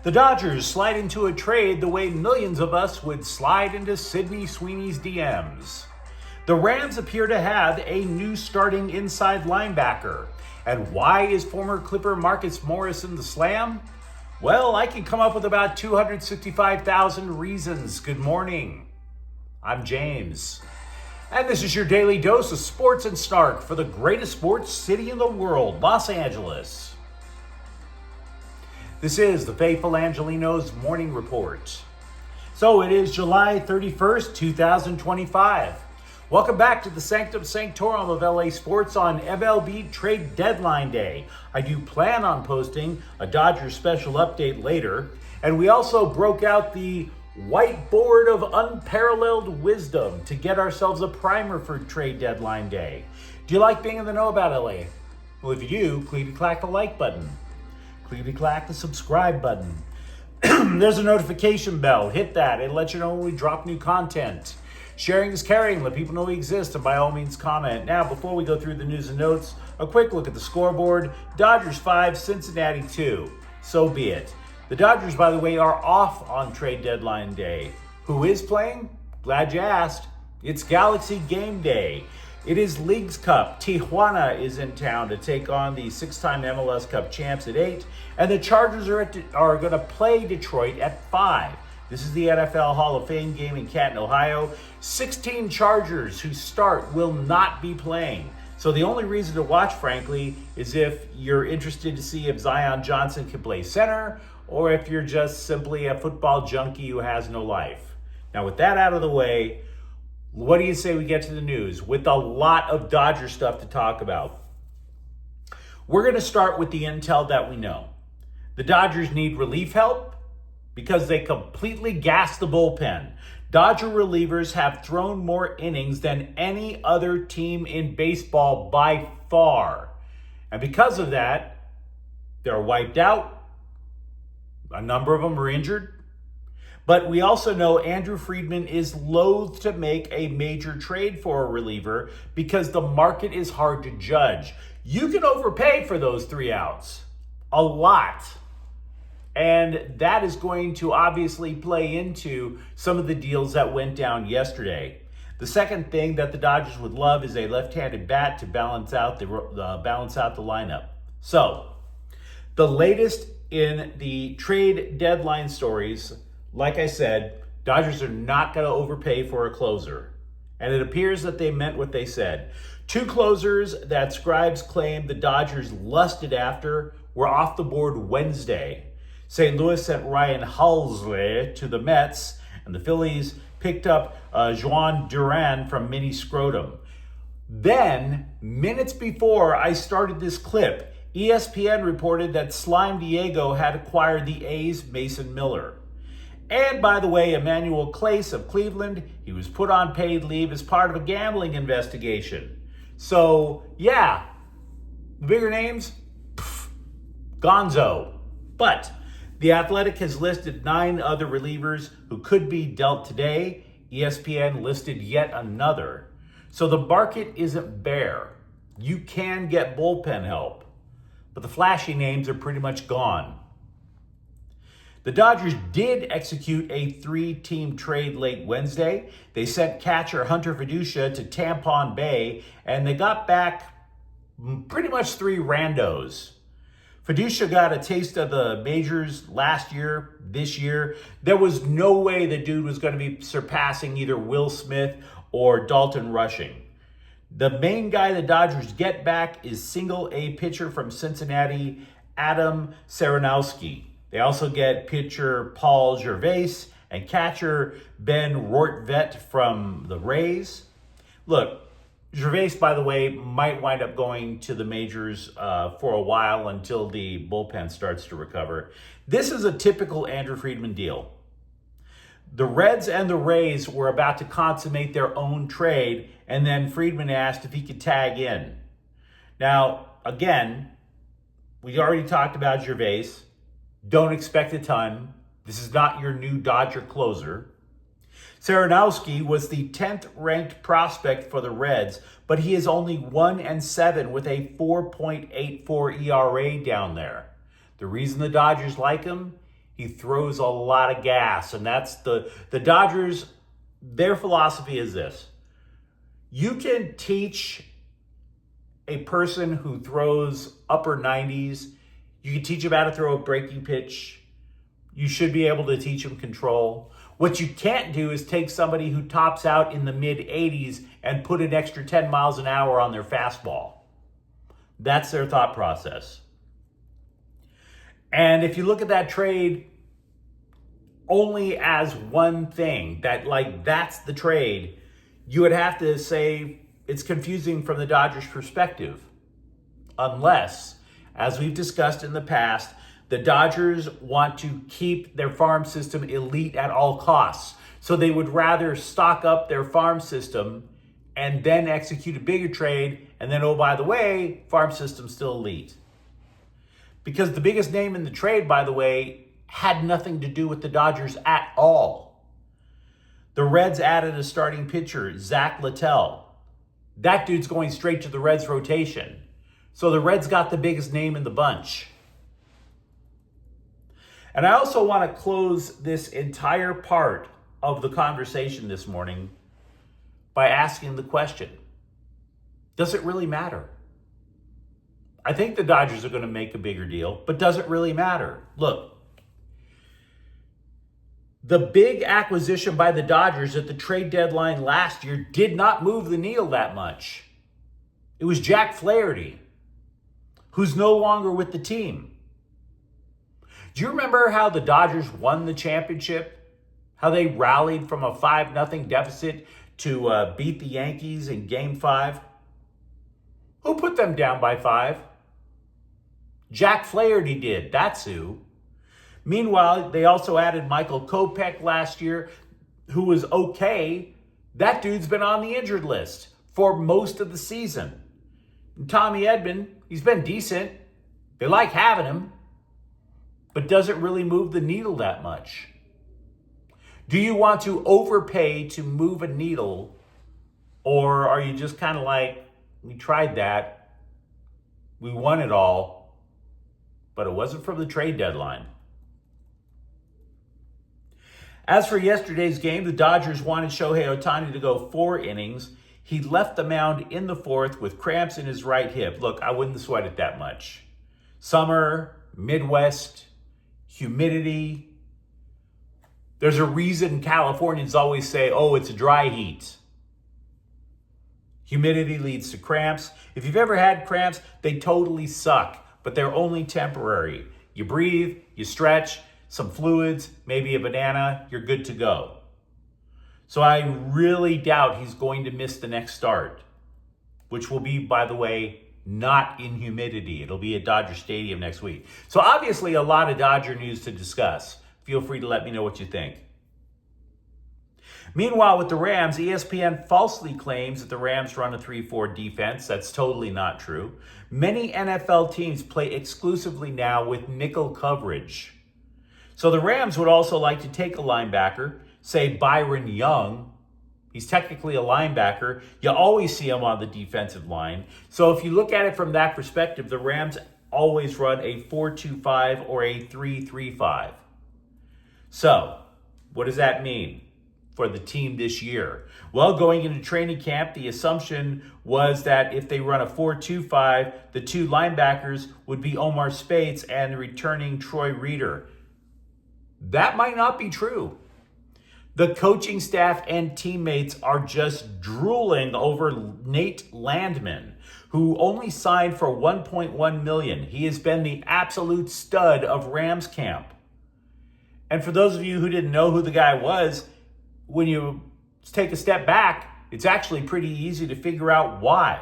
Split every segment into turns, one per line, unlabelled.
The Dodgers slide into a trade the way millions of us would slide into Sydney Sweeney's DMs. The Rams appear to have a new starting inside linebacker. And why is former Clipper Marcus Morrison the slam? Well, I can come up with about 265,000 reasons. Good morning. I'm James. And this is your daily dose of sports and snark for the greatest sports city in the world, Los Angeles. This is the faithful Angelenos Morning Report. So it is July 31st, 2025. Welcome back to the Sanctum Sanctorum of LA Sports on MLB Trade Deadline Day. I do plan on posting a Dodgers special update later. And we also broke out the whiteboard of unparalleled wisdom to get ourselves a primer for Trade Deadline Day. Do you like being in the know about LA? Well, if you do, clickety-clack the like button. Clickety-clack the subscribe button. There's a notification bell. Hit that. It lets you know when we drop new content. Sharing is caring. Let people know we exist, and by all means comment. Now, before we go through the news and notes, a quick look at the scoreboard. Dodgers 5, Cincinnati 2. So be it. The Dodgers, by the way, are off on trade deadline day. Who is playing? Glad you asked. It's Galaxy Game Day. It is Leagues Cup. Tijuana is in town to take on the six-time MLS Cup champs at 8. And the Chargers are going to play Detroit at 5. This is the NFL Hall of Fame game in Canton, Ohio. 16 Chargers who start will not be playing. So the only reason to watch, frankly, is if you're interested to see if Zion Johnson can play center or if you're just simply a football junkie who has no life. Now, with that out of the way, what do you say we get to the news with a lot of Dodger stuff to talk about? We're going to start with the intel that we know. The Dodgers need relief help because they completely gassed the bullpen. Dodger relievers have thrown more innings than any other team in baseball by far. And because of that, they're wiped out. A number of them are injured. But we also know Andrew Friedman is loath to make a major trade for a reliever because the market is hard to judge. You can overpay for those 3 outs. A lot. And that is going to obviously play into some of the deals that went down yesterday. The second thing that the Dodgers would love is a left-handed bat to balance out the lineup. So, the latest in the trade deadline stories. Like I said, Dodgers are not going to overpay for a closer. And it appears that they meant what they said. 2 closers that scribes claim the Dodgers lusted after were off the board Wednesday. St. Louis sent Ryan Halsley to the Mets, and the Phillies picked up Juan Duran from Mini Scrotum. Then, minutes before I started this clip, ESPN reported that Slime Diego had acquired the A's Mason Miller. And by the way, Emmanuel Clace of Cleveland, he was put on paid leave as part of a gambling investigation. So, yeah, the bigger names, gonzo. But The Athletic has listed 9 other relievers who could be dealt today. ESPN listed yet another. So the market isn't bare. You can get bullpen help, but the flashy names are pretty much gone. The Dodgers did execute a 3-team trade late Wednesday. They sent catcher Hunter Fiducia to Tampon Bay, and they got back pretty much 3 randos. Fiducia got a taste of the majors last year, this year. There was no way the dude was going to be surpassing either Will Smith or Dalton Rushing. The main guy the Dodgers get back is single-A pitcher from Cincinnati, Adam Saranowski. They also get pitcher Paul Gervais and catcher Ben Rortvedt from the Rays. Look, Gervais, by the way, might wind up going to the majors for a while until the bullpen starts to recover. This is a typical Andrew Friedman deal. The Reds and the Rays were about to consummate their own trade, and then Friedman asked if he could tag in. Now, again, we already talked about Gervais. Don't expect a ton. This is not your new Dodger closer. Saranowski was the 10th ranked prospect for the Reds, but he is only 1-7 with a 4.84 ERA down there. The reason the Dodgers like him He throws a lot of gas, and that's the Dodgers, their philosophy is this. You can teach a person who throws upper 90s, you can teach him how to throw a breaking pitch. You should be able to teach him control. What you can't do is take somebody who tops out in the mid 80s and put an extra 10 miles an hour on their fastball. That's their thought process. And if you look at that trade only as one thing, that's the trade, you would have to say it's confusing from the Dodgers' perspective. Unless, as we've discussed in the past, the Dodgers want to keep their farm system elite at all costs. So they would rather stock up their farm system and then execute a bigger trade. And then, oh, by the way, farm system's still elite. Because the biggest name in the trade, by the way, had nothing to do with the Dodgers at all. The Reds added a starting pitcher, Zach Littell. That dude's going straight to the Reds rotation. So the Reds got the biggest name in the bunch. And I also want to close this entire part of the conversation this morning by asking the question, does it really matter? I think the Dodgers are going to make a bigger deal, but does it really matter? Look, the big acquisition by the Dodgers at the trade deadline last year did not move the needle that much. It was Jack Flaherty, who's no longer with the team. Do you remember how the Dodgers won the championship? How they rallied from a 5-0 deficit to beat the Yankees in Game 5? Who put them down by 5? Jack Flaherty did. That's who. Meanwhile, they also added Michael Kopech last year, who was okay. That dude's been on the injured list for most of the season. And Tommy Edman, he's been decent. They like having him, but doesn't really move the needle that much. Do you want to overpay to move a needle, or are you just kind of like, we tried that, we won it all, but it wasn't from the trade deadline? As for yesterday's game, the Dodgers wanted Shohei Ohtani to go 4 innings. He left the mound in the 4th with cramps in his right hip. Look, I wouldn't sweat it that much. Summer, Midwest, humidity. There's a reason Californians always say, oh, it's a dry heat. Humidity leads to cramps. If you've ever had cramps, they totally suck, but they're only temporary. You breathe, you stretch, some fluids, maybe a banana, you're good to go. So I really doubt he's going to miss the next start, which will be, by the way, not in humidity. It'll be at Dodger Stadium next week. So obviously a lot of Dodger news to discuss. Feel free to let me know what you think. Meanwhile, with the Rams, ESPN falsely claims that the Rams run a 3-4 defense. That's totally not true. Many NFL teams play exclusively now with nickel coverage. So the Rams would also like to take a linebacker, say Byron Young. He's technically a linebacker. You always see him on the defensive line. So if you look at it from that perspective, the Rams always run a 4-2-5 or a 3-3-5. So what does that mean for the team this year? Well, going into training camp, the assumption was that if they run a 4-2-5, the 2 linebackers would be Omar Speights and returning Troy Reeder. That might not be true. The coaching staff and teammates are just drooling over Nate Landman, who only signed for $1.1 million. He has been the absolute stud of Rams camp. And for those of you who didn't know who the guy was, when you take a step back, it's actually pretty easy to figure out why.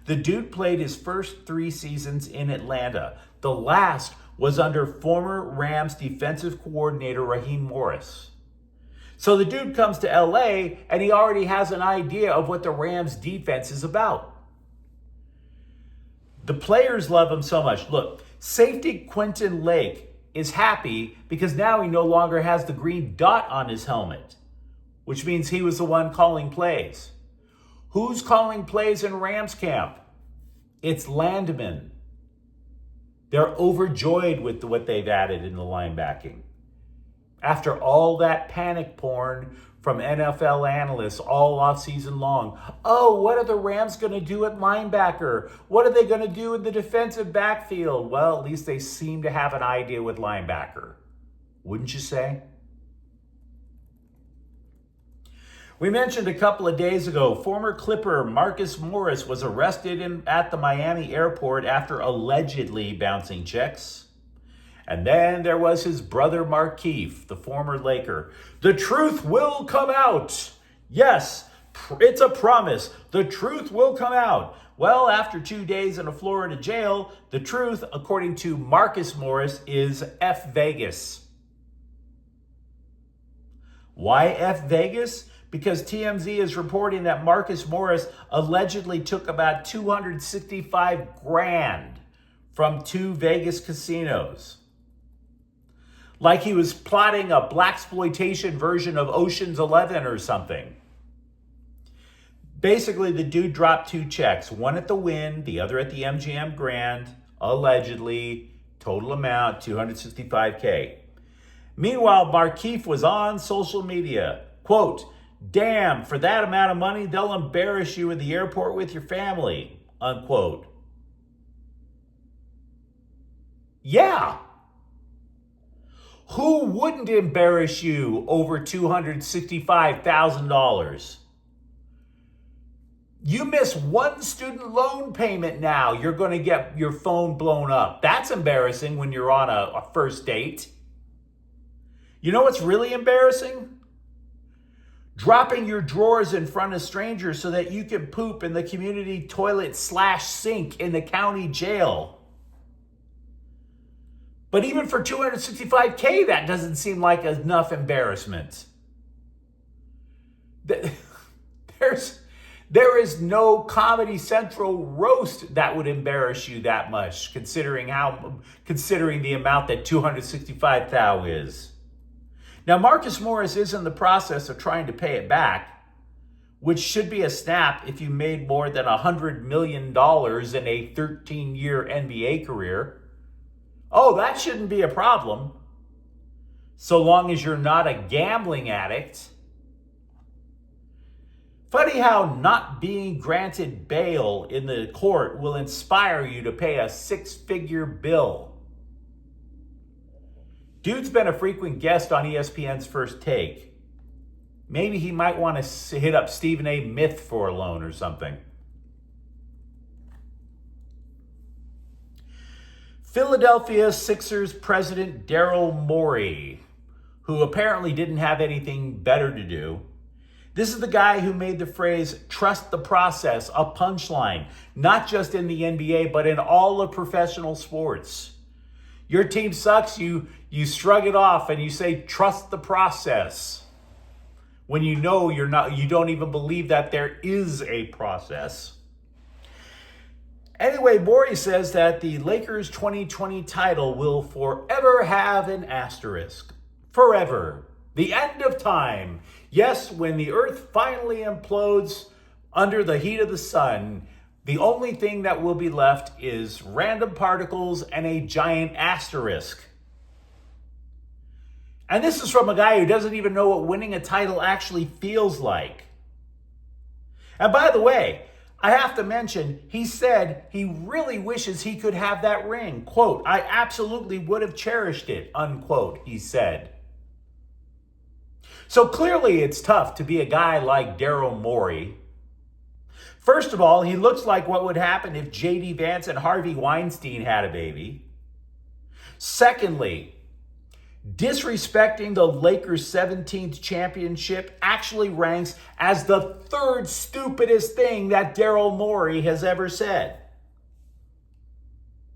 The dude played his first 3 seasons in Atlanta. The last was under former Rams defensive coordinator Raheem Morris. So the dude comes to LA and he already has an idea of what the Rams defense is about. The players love him so much. Look, safety Quentin Lake is happy because now he no longer has the green dot on his helmet, which means he was the one calling plays. Who's calling plays in Rams camp? It's Landman. They're overjoyed with what they've added in the linebacking. after all that panic porn from NFL analysts all offseason long. Oh, what are the Rams going to do at linebacker? What are they going to do in the defensive backfield? Well, at least they seem to have an idea with linebacker. Wouldn't you say? We mentioned a couple of days ago, former Clipper Marcus Morris was arrested at the Miami airport after allegedly bouncing checks. And then there was his brother Markieff, the former Laker. The truth will come out. Yes, it's a promise. The truth will come out. Well, after 2 days in a Florida jail, the truth, according to Marcus Morris, is F Vegas. Why F Vegas? Because TMZ is reporting that Marcus Morris allegedly took about $265,000 from 2 Vegas casinos. Like he was plotting a blaxploitation version of Ocean's 11 or something. Basically, the dude dropped 2 checks, one at the Wynn, the other at the MGM Grand, allegedly, total amount, $265K. Meanwhile, Markieff was on social media, quote, "Damn, for that amount of money, they'll embarrass you at the airport with your family," unquote. Yeah. Who wouldn't embarrass you over $265,000? You miss one student loan payment now, you're going to get your phone blown up. That's embarrassing when you're on a first date. You know what's really embarrassing? Dropping your drawers in front of strangers so that you can poop in the community toilet / sink in the county jail. But even for $265K, that doesn't seem like enough embarrassment. There is no Comedy Central roast that would embarrass you that much, considering the amount that $265,000 is. Now, Marcus Morris is in the process of trying to pay it back, which should be a snap if you made more than $100 million in a 13-year NBA career. Oh, that shouldn't be a problem, so long as you're not a gambling addict. Funny how not being granted bail in the court will inspire you to pay a 6-figure bill. Dude's been a frequent guest on ESPN's First Take. Maybe he might want to hit up Stephen A. Smith for a loan or something. Philadelphia Sixers president Daryl Morey, who apparently didn't have anything better to do. This is the guy who made the phrase, "trust the process," a punchline, not just in the NBA, but in all of professional sports. Your team sucks, you shrug it off and you say, "trust the process," when you know you don't even believe that there is a process. Anyway, Morey says that the Lakers' 2020 title will forever have an asterisk. Forever. The end of time. Yes, when the earth finally implodes under the heat of the sun, the only thing that will be left is random particles and a giant asterisk. And this is from a guy who doesn't even know what winning a title actually feels like. And by the way, I have to mention, he said he really wishes he could have that ring. Quote, "I absolutely would have cherished it," unquote, he said. So clearly it's tough to be a guy like Daryl Morey. First of all, he looks like what would happen if J.D. Vance and Harvey Weinstein had a baby. Secondly, disrespecting the Lakers' 17th championship actually ranks as the 3rd stupidest thing that Daryl Morey has ever said.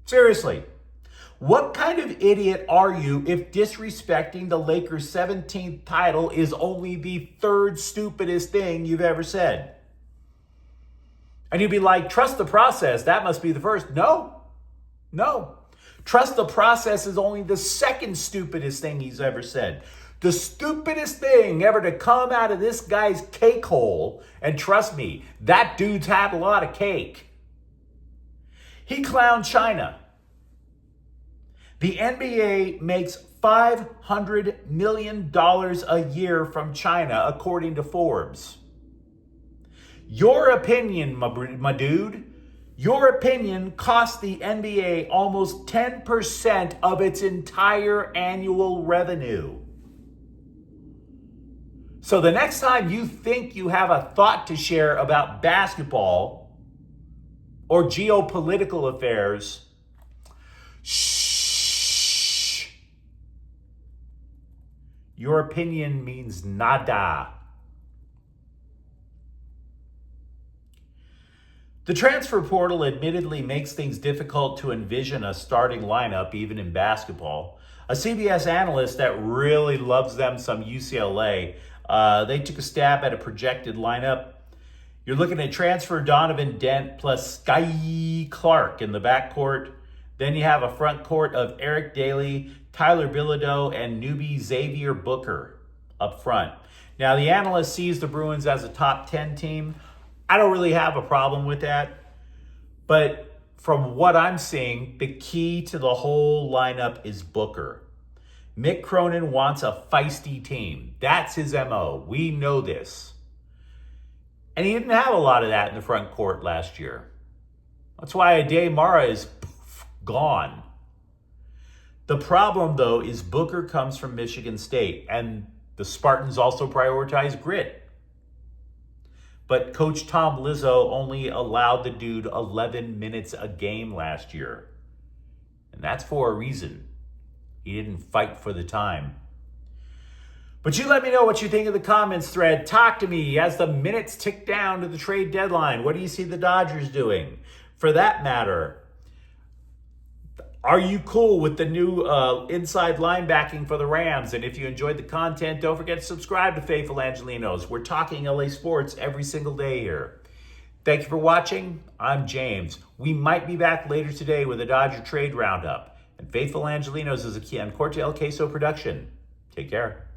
Seriously, what kind of idiot are you if disrespecting the Lakers' 17th title is only the 3rd stupidest thing you've ever said? And you'd be like, "trust the process, that must be the first." No. Trust the process is only the 2nd stupidest thing he's ever said. The stupidest thing ever to come out of this guy's cake hole, and trust me, that dude's had a lot of cake. He clowned China. The NBA makes $500 million a year from China, according to Forbes. Your opinion, my dude, your opinion cost the NBA almost 10% of its entire annual revenue. So the next time you think you have a thought to share about basketball or geopolitical affairs, shh. Your opinion means nada. The transfer portal admittedly makes things difficult to envision a starting lineup, even in basketball. A CBS analyst that really loves them some UCLA, they took a stab at a projected lineup. You're looking at transfer Donovan Dent plus Sky Clark in the backcourt. Then you have a front court of Eric Daly, Tyler Bilodeau, and newbie Xavier Booker up front. Now, the analyst sees the Bruins as a top 10 team. I don't really have a problem with that. But from what I'm seeing, the key to the whole lineup is Booker. Mick Cronin wants a feisty team. That's his MO. We know this. And he didn't have a lot of that in the front court last year. That's why Ade Mara is gone. The problem, though, is Booker comes from Michigan State, and the Spartans also prioritize grit. But Coach Tom Lizzo only allowed the dude 11 minutes a game last year. And that's for a reason. He didn't fight for the time. But you let me know what you think of the comments thread. Talk to me as the minutes tick down to the trade deadline. What do you see the Dodgers doing? For that matter, are you cool with the new inside linebacking for the Rams? And if you enjoyed the content, don't forget to subscribe to Faithful Angelenos. We're talking LA sports every single day here. Thank you for watching. I'm James. We might be back later today with a Dodger trade roundup. And Faithful Angelenos is a Corte El Queso production. Take care.